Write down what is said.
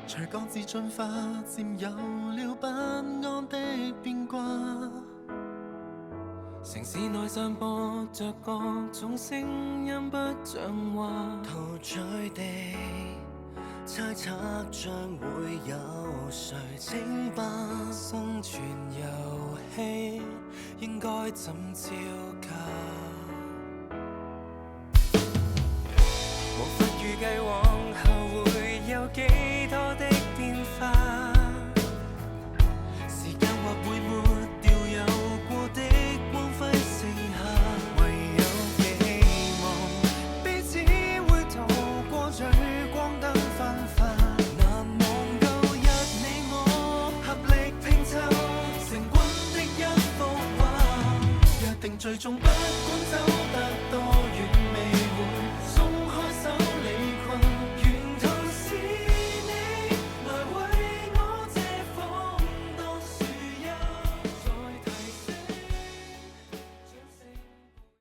隨各自進化，佔有了不安的變卦。城市內散播着各種聲音，不像話。陶醉地猜測將會有誰稱霸生存遊戲，應該怎招架？無法預計往後會有幾多的變化，時間或會抹掉有過的光輝剩下，唯有寄望彼此會渡過聚光燈分化。難忘舊日你我合力拼湊成軍的一幅畫，約定最終不